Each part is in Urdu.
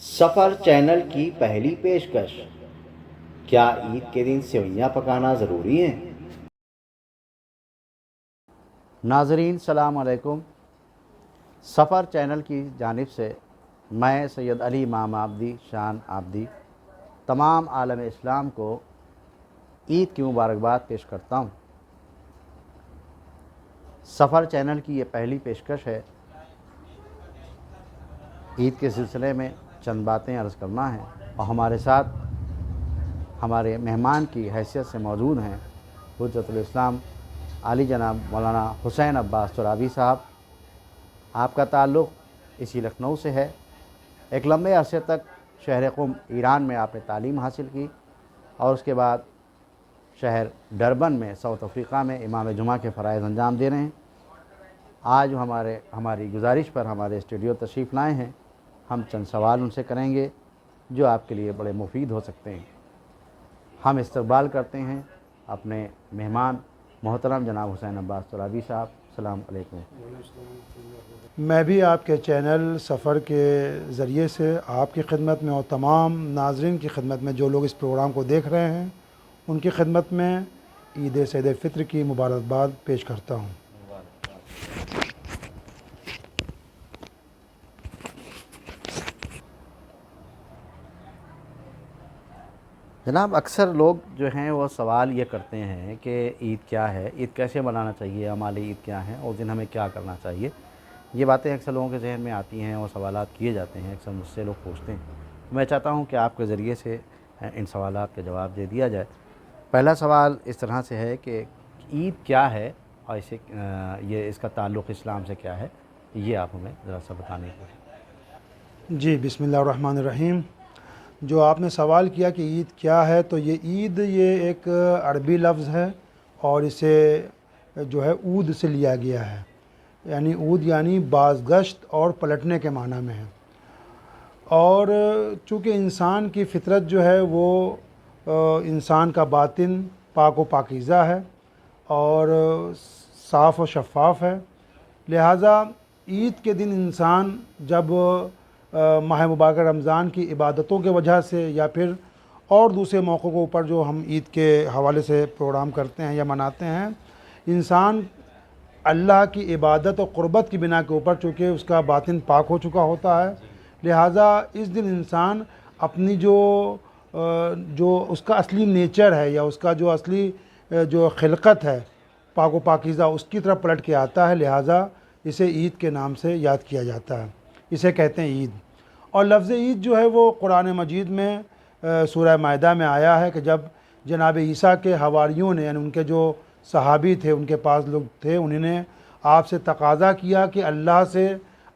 سفر چینل کی پہلی پیشکش: کیا عید کے دن سوئیاں پکانا ضروری ہیں؟ ناظرین السلام علیکم۔ سفر چینل کی جانب سے میں سید علی امام آبدی شان آبدی تمام عالم اسلام کو عید کی مبارکباد پیش کرتا ہوں۔ سفر چینل کی یہ پہلی پیشکش ہے۔ عید کے سلسلے میں چند باتیں عرض کرنا ہے، اور ہمارے ساتھ ہمارے مہمان کی حیثیت سے موجود ہیں حجت الاسلام عالی جناب مولانا حسین عباس ترابی صاحب۔ آپ کا تعلق اسی لکھنؤ سے ہے۔ ایک لمبے عرصے تک شہر قم ایران میں آپ نے تعلیم حاصل کی، اور اس کے بعد شہر ڈربن میں ساؤتھ افریقہ میں امام جمعہ کے فرائض انجام دے رہے ہیں۔ آج ہماری گزارش پر ہمارے اسٹوڈیو تشریف لائے ہیں۔ ہم چند سوال ان سے کریں گے جو آپ کے لیے بڑے مفید ہو سکتے ہیں۔ ہم استقبال کرتے ہیں اپنے مہمان محترم جناب حسین عباس ترابی صاحب۔ السلام علیکم۔ میں بھی آپ کے چینل سفر کے ذریعے سے آپ کی خدمت میں اور تمام ناظرین کی خدمت میں جو لوگ اس پروگرام کو دیکھ رہے ہیں ان کی خدمت میں عید سعید فطر کی مبارکباد پیش کرتا ہوں۔ جناب، اکثر لوگ جو ہیں وہ سوال یہ کرتے ہیں کہ عید کیا ہے، عید کیسے منانا چاہیے، ہماری عید کیا ہے، اس دن ہمیں کیا کرنا چاہیے۔ یہ باتیں اکثر لوگوں کے ذہن میں آتی ہیں اور سوالات کیے جاتے ہیں، اکثر مجھ سے لوگ پوچھتے ہیں۔ میں چاہتا ہوں کہ آپ کے ذریعے سے ان سوالات کے جواب دے دیا جائے۔ پہلا سوال اس طرح سے ہے کہ عید کیا ہے اور اس کا تعلق اسلام سے کیا ہے، یہ آپ ہمیں ذرا سا بتانے کی۔ جی، بسم اللہ الرحمن الرحیم۔ جو آپ نے سوال کیا کہ عید کیا ہے، تو یہ عید یہ ایک عربی لفظ ہے اور اسے جو ہے عود سے لیا گیا ہے، یعنی عود یعنی بازگشت اور پلٹنے کے معنی میں ہے۔ اور چونکہ انسان کی فطرت جو ہے وہ انسان کا باطن پاک و پاکیزہ ہے اور صاف و شفاف ہے، لہٰذا عید کے دن انسان جب ماہ مبارکہ رمضان کی عبادتوں کے وجہ سے یا پھر اور دوسرے موقعوں کے اوپر جو ہم عید کے حوالے سے پروگرام کرتے ہیں یا مناتے ہیں، انسان اللہ کی عبادت اور قربت کی بنا کے اوپر چونکہ اس کا باطن پاک ہو چکا ہوتا ہے، لہٰذا اس دن انسان اپنی جو اس کا اصلی نیچر ہے یا اس کا جو اصلی جو خلقت ہے پاک و پاکیزہ، اس کی طرف پلٹ کے آتا ہے، لہٰذا اسے عید کے نام سے یاد کیا جاتا ہے، اسے کہتے ہیں عید۔ اور لفظ عید جو ہے وہ قرآن مجید میں سورہ مائدہ میں آیا ہے کہ جب جناب عیسیٰ کے حواریوں نے، یعنی ان کے جو صحابی تھے، ان کے پاس لوگ تھے، انہوں نے آپ سے تقاضا کیا کہ اللہ سے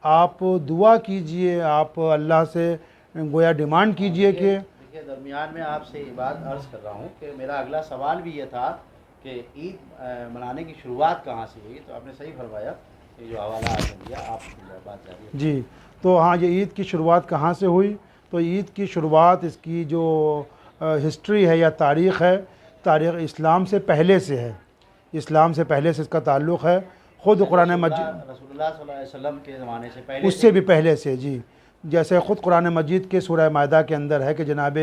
آپ دعا کیجئے، آپ اللہ سے گویا ڈیمانڈ کیجئے کہ دیکھیے، درمیان میں آپ سے یہ بات عرض کر رہا ہوں کہ میرا اگلا سوال بھی یہ تھا کہ عید منانے کی شروعات کہاں سے ہوئی، تو آپ نے صحیح فرمایا کہ جو حوالہ آپ نے دیا، آپ بات جاری ہے۔ جی، تو ہاں، یہ عید کی شروعات کہاں سے ہوئی؟ تو عید کی شروعات، اس کی جو ہسٹری ہے یا تاریخ ہے، تاریخ اسلام سے پہلے سے ہے، اسلام سے پہلے سے اس کا تعلق ہے۔ خود قرآن مجید رسول اللہ صلی اللہ علیہ وسلم کے زمانے سے پہلے اس سے بھی پہلے سے، جی، جیسے خود قرآن مجید کے سورہ مائدہ کے اندر ہے کہ جناب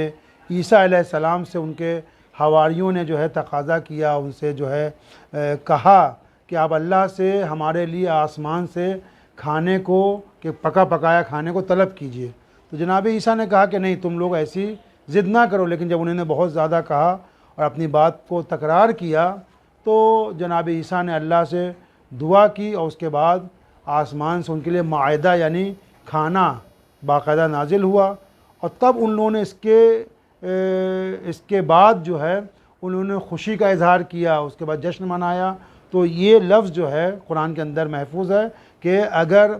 عیسیٰ علیہ السلام سے ان کے حواریوں نے جو ہے تقاضا کیا، ان سے جو ہے کہا کہ آپ اللہ سے ہمارے لیے آسمان سے کھانے کو، کہ پکا پکایا کھانے کو طلب کیجئے۔ تو جناب عیسیٰ نے کہا کہ نہیں، تم لوگ ایسی ضد نہ کرو، لیکن جب انہوں نے بہت زیادہ کہا اور اپنی بات کو تکرار کیا تو جناب عیسیٰ نے اللہ سے دعا کی، اور اس کے بعد آسمان سے ان کے لیے مائدہ یعنی کھانا باقاعدہ نازل ہوا، اور تب ان لوگوں نے اس کے بعد جو ہے انہوں نے خوشی کا اظہار کیا، اس کے بعد جشن منایا۔ تو یہ لفظ جو ہے قرآن کے اندر محفوظ ہے کہ اگر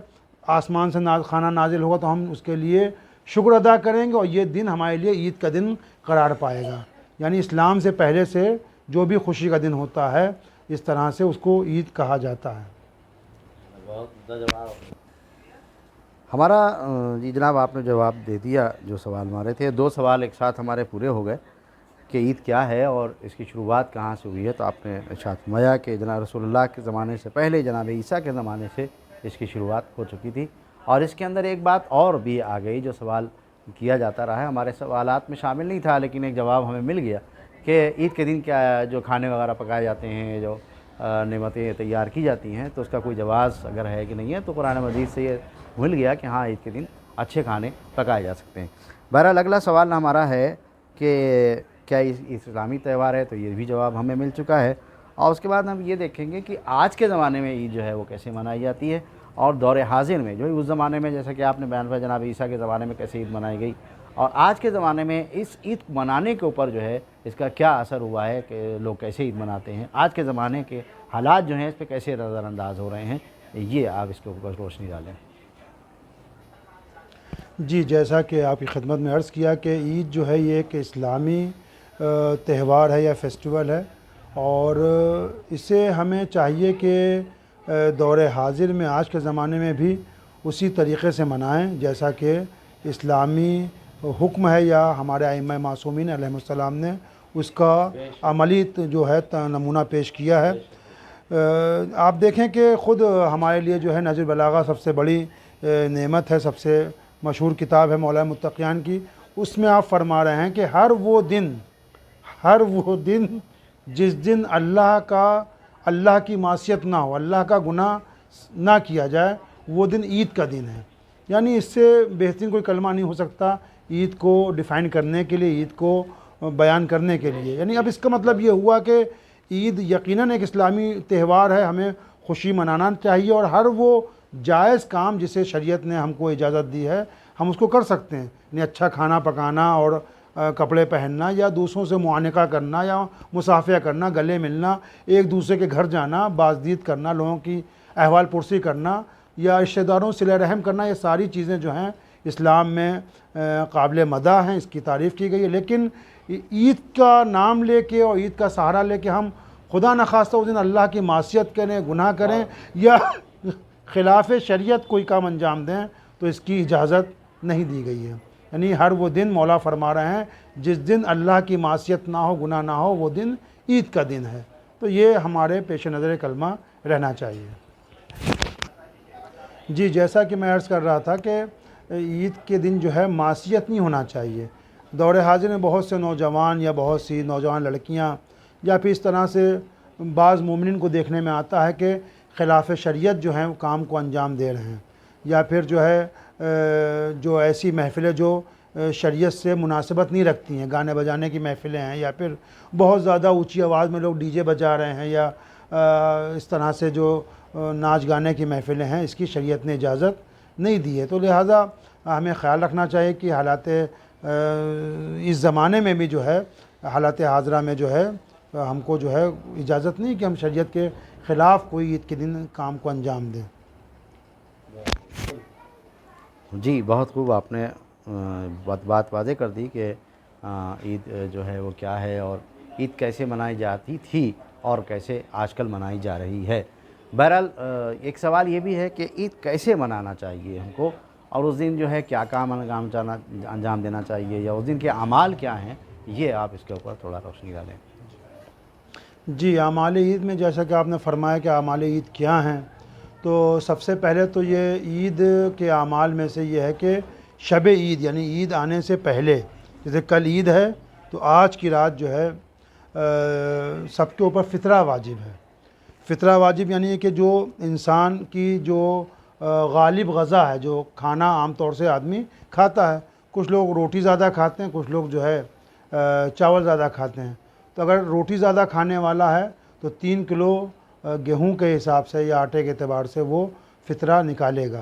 آسمان سے کھانا نازل ہوگا تو ہم اس کے لیے شکر ادا کریں گے، اور یہ دن ہمارے لیے عید کا دن قرار پائے گا۔ یعنی اسلام سے پہلے سے جو بھی خوشی کا دن ہوتا ہے، اس طرح سے اس کو عید کہا جاتا ہے۔ بہت جواب ہمارا جی جناب، آپ نے جواب دے دیا جو سوال ہمارے تھے۔ دو سوال ایک ساتھ ہمارے پورے ہو گئے کہ عید کیا ہے اور اس کی شروعات کہاں سے ہوئی ہے۔ تو آپ نے ارشاد فرمایا کہ جناب رسول اللہ کے زمانے سے پہلے جناب عیسیٰ کے زمانے سے اس کی شروعات ہو چکی تھی، اور اس کے اندر ایک بات اور بھی آ گئی جو سوال کیا جاتا رہا ہے. ہمارے سوالات میں شامل نہیں تھا لیکن ایک جواب ہمیں مل گیا کہ عید کے دن کیا جو کھانے وغیرہ پکائے جاتے ہیں, جو نعمتیں تیار کی جاتی ہیں, تو اس کا کوئی جواز اگر ہے کہ نہیں ہے, تو قرآن مجید سے یہ مل گیا کہ ہاں عید کے دن اچھے کھانے پکائے جا سکتے ہیں. بہرحال اگلا سوال ہمارا ہے کہ کیا اسلامی تہوار ہے, تو یہ بھی جواب ہمیں مل چکا ہے. اور اس کے بعد ہم یہ دیکھیں گے کہ آج کے زمانے میں عید جو ہے وہ کیسے منائی جاتی ہے, اور دور حاضر میں جو اس زمانے میں, جیسا کہ آپ نے بیان کیا جناب عیسیٰ کے زمانے میں کیسے عید منائی گئی, اور آج کے زمانے میں اس عید منانے کے اوپر جو ہے اس کا کیا اثر ہوا ہے کہ لوگ کیسے عید مناتے ہیں, آج کے زمانے کے حالات جو ہیں اس پہ کیسے نظر انداز ہو رہے ہیں, یہ آپ اس کے اوپر روشنی ڈالیں. جی, جیسا کہ آپ کی خدمت میں عرض کیا کہ عید جو ہے یہ ایک اسلامی تہوار ہے یا فیسٹیول ہے, اور اسے ہمیں چاہیے کہ دور حاضر میں آج کے زمانے میں بھی اسی طریقے سے منائیں جیسا کہ اسلامی حکم ہے یا ہمارے ائمہ معصومین علیہ السلام نے اس کا عملی جو ہے نمونہ پیش کیا ہے. آپ دیکھیں کہ خود ہمارے لیے جو ہے نہج البلاغہ سب سے بڑی نعمت ہے, سب سے مشہور کتاب ہے مولا متقیان کی. اس میں آپ فرما رہے ہیں کہ ہر وہ دن جس دن اللہ کی معصیت نہ ہو, اللہ کا گناہ نہ کیا جائے, وہ دن عید کا دن ہے. یعنی اس سے بہترین کوئی کلمہ نہیں ہو سکتا عید کو ڈیفائن کرنے کے لیے, عید کو بیان کرنے کے لیے. یعنی اب اس کا مطلب یہ ہوا کہ عید یقیناً ایک اسلامی تہوار ہے, ہمیں خوشی منانا چاہیے, اور ہر وہ جائز کام جسے شریعت نے ہم کو اجازت دی ہے ہم اس کو کر سکتے ہیں. یعنی اچھا کھانا پکانا اور کپڑے پہننا, یا دوسروں سے معانقہ کرنا, یا مصافحہ کرنا, گلے ملنا, ایک دوسرے کے گھر جانا, بازدید کرنا, لوگوں کی احوال پرسی کرنا, یا رشتہ داروں سے صلہ رحم کرنا, یہ ساری چیزیں جو ہیں اسلام میں قابل مدح ہیں, اس کی تعریف کی گئی ہے. لیکن عید کا نام لے کے اور عید کا سہارا لے کے ہم خدا نخواستہ اس دن اللہ کی معصیت کریں, گناہ کریں, یا خلاف شریعت کوئی کام انجام دیں, تو اس کی اجازت نہیں دی گئی ہے. یعنی ہر وہ دن مولا فرما رہے ہیں جس دن اللہ کی معصیت نہ ہو, گناہ نہ ہو, وہ دن عید کا دن ہے. تو یہ ہمارے پیش نظر کلمہ رہنا چاہیے. جی, جیسا کہ میں عرض کر رہا تھا کہ عید کے دن جو ہے معصیت نہیں ہونا چاہیے. دور حاضر میں بہت سے نوجوان یا بہت سی نوجوان لڑکیاں یا پھر اس طرح سے بعض مومنین کو دیکھنے میں آتا ہے کہ خلاف شریعت جو ہیں کام کو انجام دے رہے ہیں, یا پھر جو ہے جو ایسی محفلیں جو شریعت سے مناسبت نہیں رکھتی ہیں, گانے بجانے کی محفلیں ہیں, یا پھر بہت زیادہ اونچی آواز میں لوگ ڈی جے بجا رہے ہیں, یا اس طرح سے جو ناچ گانے کی محفلیں ہیں, اس کی شریعت نے اجازت نہیں دی ہے. تو لہٰذا ہمیں خیال رکھنا چاہیے کہ حالات اس زمانے میں بھی جو ہے حالات حاضرہ میں جو ہے ہم کو جو ہے اجازت نہیں کہ ہم شریعت کے خلاف کوئی عید کے دن کام کو انجام دیں. جی, بہت خوب آپ نے بات واضح کر دی کہ عید جو ہے وہ کیا ہے, اور عید کیسے منائی جاتی تھی اور کیسے آج کل منائی جا رہی ہے. بہرحال ایک سوال یہ بھی ہے کہ عید کیسے منانا چاہیے ہم کو, اور اس دن جو ہے کیا کام انجام دینا چاہیے, یا اس دن کے اعمال کیا ہیں, یہ آپ اس کے اوپر تھوڑا روشنی ڈالیں. جی, اعمال عید میں جیسا کہ آپ نے فرمایا کہ اعمال عید کیا ہیں, تو سب سے پہلے تو یہ عید کے اعمال میں سے یہ ہے کہ شب عید یعنی عید آنے سے پہلے, جیسے کل عید ہے تو آج کی رات جو ہے سب کے اوپر فطرہ واجب ہے. فطرہ واجب یعنی کہ جو انسان کی جو غالب غذا ہے, جو کھانا عام طور سے آدمی کھاتا ہے, کچھ لوگ روٹی زیادہ کھاتے ہیں, کچھ لوگ جو ہے چاول زیادہ کھاتے ہیں. تو اگر روٹی زیادہ کھانے والا ہے تو 3 کلو گیہوں کے حساب سے یا آٹے کے اعتبار سے وہ فطرہ نکالے گا.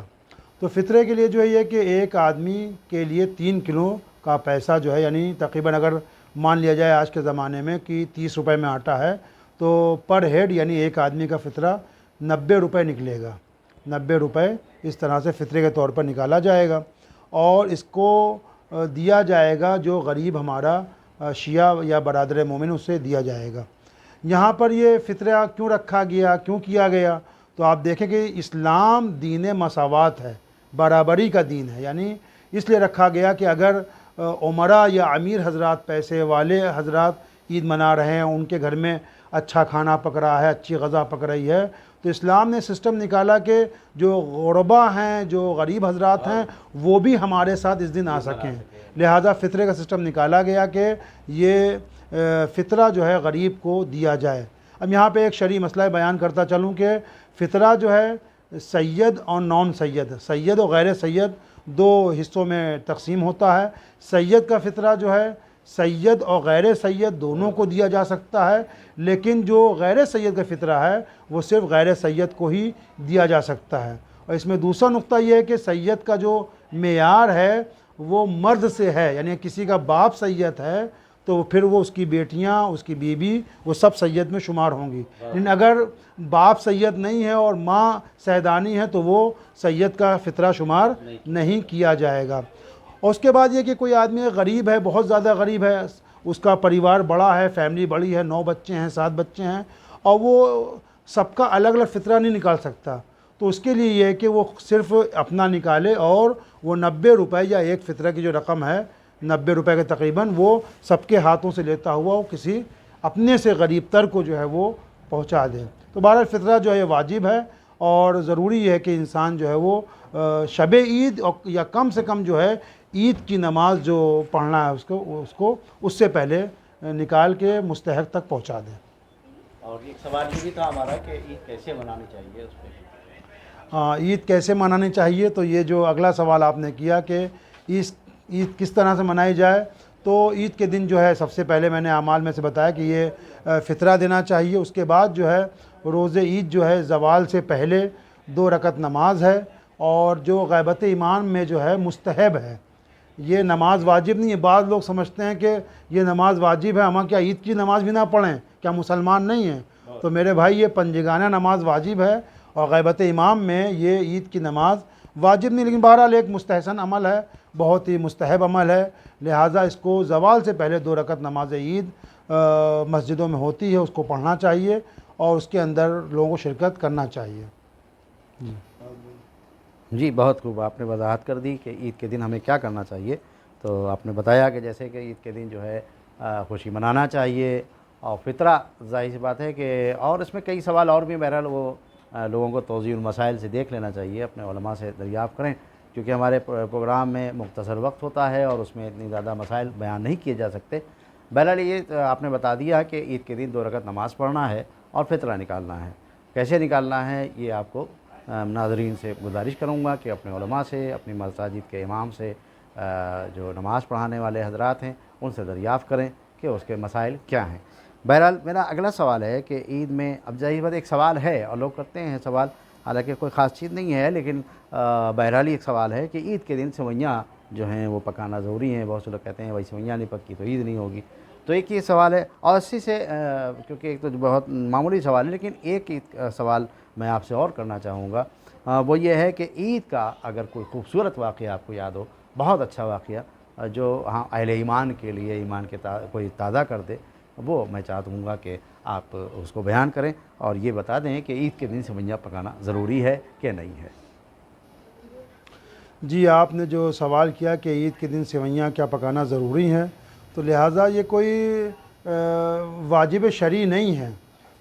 تو فطرے کے لیے جو ہے یہ کہ ایک آدمی کے لیے 3 کلو کا پیسہ جو ہے, یعنی تقریباً اگر مان لیا جائے آج کے زمانے میں کہ 30 روپے میں آٹا ہے, تو پر ہیڈ یعنی ایک آدمی کا فطرہ 90 روپے نکلے گا. 90 روپے اس طرح سے فطرے کے طور پر نکالا جائے گا, اور اس کو دیا جائے گا جو غریب ہمارا شیعہ یا برادر مومن, اس سے دیا جائے گا. یہاں پر یہ فطرہ کیوں رکھا گیا, کیوں کیا گیا, تو آپ دیکھیں کہ اسلام دین مساوات ہے, برابری کا دین ہے. یعنی اس لیے رکھا گیا کہ اگر عمرا یا امیر حضرات, پیسے والے حضرات عید منا رہے ہیں, ان کے گھر میں اچھا کھانا پک رہا ہے، اچھی غذا پک رہی ہے، تو اسلام نے سسٹم نکالا کہ جو غربا ہیں، جو غریب حضرات ہیں، وہ بھی ہمارے ساتھ اس دن آ سکیں، لہذا فطرے کا سسٹم نکالا گیا کہ یہ فطرہ جو ہے غریب کو دیا جائے۔ اب یہاں پہ ایک شرعی مسئلہ بیان کرتا چلوں کہ فطرہ جو ہے سید اور نان سید، سید اور غیر سید دو حصوں میں تقسیم ہوتا ہے۔ سید کا فطرہ جو ہے سید اور غیر سید دونوں کو دیا جا سکتا ہے، لیکن جو غیر سید کا فطرہ ہے وہ صرف غیر سید کو ہی دیا جا سکتا ہے۔ اور اس میں دوسرا نقطہ یہ ہے کہ سید کا جو معیار ہے وہ مرد سے ہے، یعنی کسی کا باپ سید ہے تو پھر وہ اس کی بیٹیاں، اس کی بیوی، وہ سب سید میں شمار ہوں گی، لیکن اگر باپ سید نہیں ہے اور ماں سیدانی ہے تو وہ سید کا فطرہ شمار نہیں کیا جائے گا۔ اور اس کے بعد یہ کہ کوئی آدمی غریب ہے، بہت زیادہ غریب ہے، اس کا پریوار بڑا ہے، فیملی بڑی ہے، 9 بچے ہیں، 7 بچے ہیں، اور وہ سب کا الگ الگ فطرہ نہیں نکال سکتا، تو اس کے لیے یہ ہے کہ وہ صرف اپنا نکالے اور وہ 90 روپے یا ایک فطرہ کی جو رقم ہے 90 روپے کے تقریباً وہ سب کے ہاتھوں سے لیتا ہوا وہ کسی اپنے سے غریب تر کو جو ہے وہ پہنچا دے۔ تو بہرحال فطرہ جو ہے واجب ہے، اور ضروری ہے کہ انسان جو ہے وہ شب عید یا کم سے کم جو ہے عید کی نماز جو پڑھنا ہے اس کو اس سے پہلے نکال کے مستحق تک پہنچا دیں۔ اور ایک سوال یہ بھی تھا ہمارا کہ عید کیسے منانی چاہیے اس پہ؟ عید کیسے منانی چاہیے، تو یہ جو اگلا سوال آپ نے کیا کہ عید کس طرح سے منائی جائے، تو عید کے دن جو ہے سب سے پہلے میں نے اعمال میں سے بتایا کہ یہ فطرہ دینا چاہیے۔ اس کے بعد جو ہے روز عید جو ہے زوال سے پہلے 2 رکعت نماز ہے، اور جو غیبت ایمان میں جو ہے مستحب ہے، یہ نماز واجب نہیں ہے۔ بعض لوگ سمجھتے ہیں کہ یہ نماز واجب ہے، ہم کیا عید کی نماز بھی نہ پڑھیں، کیا مسلمان نہیں ہیں؟ تو میرے بھائی یہ پنجگانہ نماز واجب ہے، اور غیبت امام میں یہ عید کی نماز واجب نہیں، لیکن بہرحال ایک مستحسن عمل ہے، بہت ہی مستحب عمل ہے، لہٰذا اس کو زوال سے پہلے 2 رکعت نماز عید مسجدوں میں ہوتی ہے، اس کو پڑھنا چاہیے اور اس کے اندر لوگوں کو شرکت کرنا چاہیے۔ جی بہت خوب، آپ نے وضاحت کر دی کہ عید کے دن ہمیں کیا کرنا چاہیے۔ تو آپ نے بتایا کہ جیسے کہ عید کے دن جو ہے خوشی منانا چاہیے، اور فطرہ ظاہر سی بات ہے کہ، اور اس میں کئی سوال اور بھی بہرحال وہ لوگوں کو توضیح المسائل سے دیکھ لینا چاہیے، اپنے علماء سے دریافت کریں، کیونکہ ہمارے پروگرام میں مختصر وقت ہوتا ہے اور اس میں اتنی زیادہ مسائل بیان نہیں کیے جا سکتے۔ بہرحال یہ آپ نے بتا دیا کہ عید کے دن 2 رکعت نماز پڑھنا ہے اور فطرہ نکالنا ہے۔ کیسے نکالنا ہے یہ آپ کو ناظرین سے گزارش کروں گا کہ اپنے علماء سے، اپنی مساجد کے امام سے، جو نماز پڑھانے والے حضرات ہیں ان سے دریافت کریں کہ اس کے مسائل کیا ہیں۔ بہرحال میرا اگلا سوال ہے کہ عید میں، اب ظاہر بات ایک سوال ہے اور لوگ کرتے ہیں سوال، حالانکہ کوئی خاص چیز نہیں ہے، لیکن بہرحال ایک سوال ہے کہ عید کے دن سوئیاں جو ہیں وہ پکانا ضروری ہیں۔ بہت سے لوگ کہتے ہیں بھائی سوئیاں نہیں پکی تو عید نہیں ہوگی، تو ایک یہ سوال ہے، اور اسی سے کیونکہ ایک تو بہت معمولی سوال ہے، لیکن ایک سوال میں آپ سے اور کرنا چاہوں گا، وہ یہ ہے کہ عید کا اگر کوئی خوبصورت واقعہ آپ کو یاد ہو، بہت اچھا واقعہ جو اہل ایمان کے لیے ایمان کے کوئی تازہ کر دے، وہ میں چاہوں گا کہ آپ اس کو بیان کریں اور یہ بتا دیں کہ عید کے دن سوئیاں پکانا ضروری ہے کہ نہیں ہے۔ جی آپ نے جو سوال کیا کہ عید کے دن سوئیاں کیا پکانا ضروری ہے، تو لہٰذا یہ کوئی واجب شرعی نہیں ہے،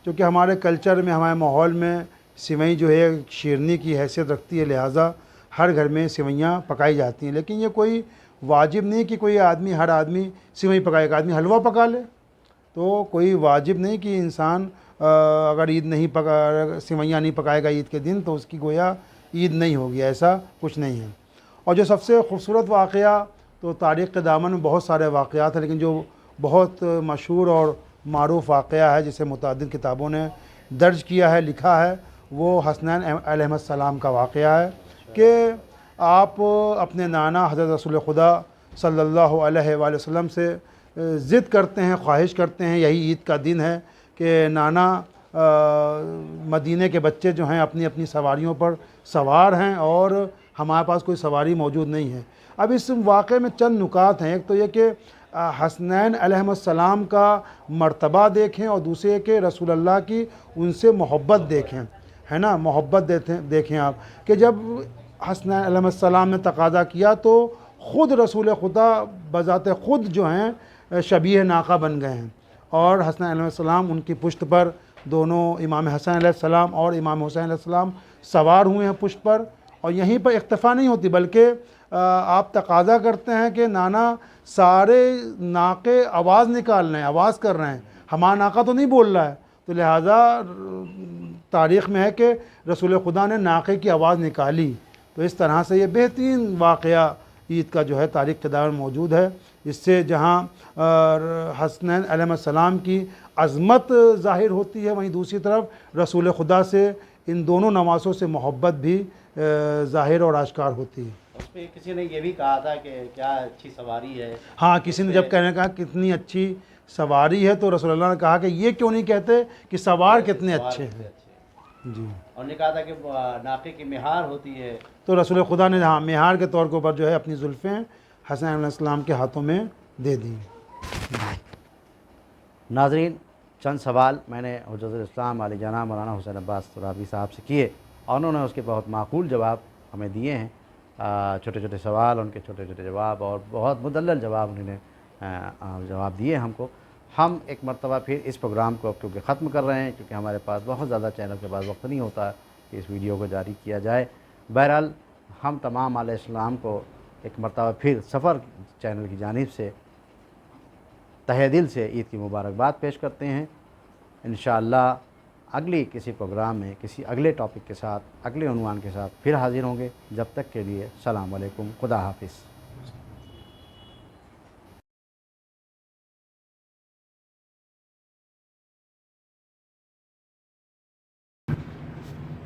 کیونکہ ہمارے کلچر میں، ہمارے ماحول میں سوئی جو ہے شیرنی کی حیثیت رکھتی ہے، لہٰذا ہر گھر میں سوئیاں پکائی جاتی ہیں، لیکن یہ کوئی واجب نہیں کہ کوئی آدمی، ہر آدمی سوئی پکائے گا، آدمی حلوہ پکا لے، تو کوئی واجب نہیں کہ انسان اگر عید نہیں سوئیاں نہیں پکائے گا عید کے دن تو اس کی گویا عید نہیں ہوگی، ایسا کچھ نہیں ہے۔ اور جو سب سے خوبصورت واقعہ، تو تاریخ کے دامن میں بہت سارے واقعات ہیں، لیکن جو بہت مشہور اور معروف واقعہ ہے جسے متعدد کتابوں نے درج کیا ہے، لکھا ہے، وہ حسنین علیہ السلام کا واقعہ ہے کہ آپ اپنے نانا حضرت رسول خدا صلی اللہ علیہ وآلہ وسلم سے ضد کرتے ہیں، خواہش کرتے ہیں، یہی عید کا دن ہے کہ نانا مدینے کے بچے جو ہیں اپنی اپنی سواریوں پر سوار ہیں اور ہمارے پاس کوئی سواری موجود نہیں ہے۔ اب اس واقعے میں چند نکات ہیں، ایک تو یہ کہ حسنین علیہ السلام کا مرتبہ دیکھیں، اور دوسرے کہ رسول اللہ کی ان سے محبت دیکھیں، ہے نا، محبت دیکھیں آپ کہ جب حسنین علیہ السلام نے تقاضا کیا تو خود رسول خدا بذات خود جو ہیں شبیہ ناقہ بن گئے ہیں، اور حسن علیہ السلام ان کی پشت پر، دونوں امام حسن علیہ السلام اور امام حسین علیہ السلام سوار ہوئے ہیں پشت پر. اور یہیں پر اکتفا نہیں ہوتی، بلکہ آپ تقاضا کرتے ہیں کہ نانا سارے ناقے آواز نکال رہے ہیں، آواز کر رہے ہیں، ہمارا ناقہ تو نہیں بول رہا ہے. تو لہٰذا تاریخ میں ہے کہ رسول خدا نے ناقے کی آواز نکالی. تو اس طرح سے یہ بہترین واقعہ عید کا جو ہے تاریخ کے دائر میں موجود ہے. اس سے جہاں حسنین علیہ السلام کی عظمت ظاہر ہوتی ہے، وہیں دوسری طرف رسول خدا سے ان دونوں نواسوں سے محبت بھی ظاہر اور آشکار ہوتی ہے. اس پہ کسی نے یہ بھی کہا تھا کہ کیا اچھی سواری ہے. ہاں، کسی نے جب کہنے کہا کتنی اچھی سواری ہے تو رسول اللہ نے کہا کہ یہ کیوں نہیں کہتے کہ سوار کتنے اچھے ہیں. جی. اور نے کہا تھا کہ ناقے کی مہار ہوتی ہے. تو رسول خدا نے ہاں مہار کے طور کے اوپر جو ہے اپنی زلفیں حسن علیہ السلام کے ہاتھوں میں دے دیں. ناظرین، چند سوال میں نے حجت الاسلام علی جناب مولانا حسین عباس ترابی صاحب سے کیے اور انہوں نے اس کے بہت معقول جواب ہمیں دیے ہیں. چھوٹے چھوٹے سوال، ان کے چھوٹے چھوٹے جواب اور بہت مدلل جواب انہوں نے جواب دیے ہم کو. ہم ایک مرتبہ پھر اس پروگرام کو کیونکہ ختم کر رہے ہیں، کیونکہ ہمارے پاس بہت زیادہ چینل کے پاس وقت نہیں ہوتا کہ اس ویڈیو کو جاری کیا جائے. بہرحال ہم تمام علیہ السلام کو ایک مرتبہ پھر سفر چینل کی جانب سے تہہ دل سے عید کی مبارکباد پیش کرتے ہیں. انشاءاللہ اگلی کسی پروگرام میں کسی اگلے ٹاپک کے ساتھ، اگلے عنوان کے ساتھ پھر حاضر ہوں گے. جب تک کے لیے السلام علیکم، خدا حافظ.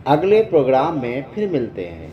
اگلے پروگرام میں پھر ملتے ہیں.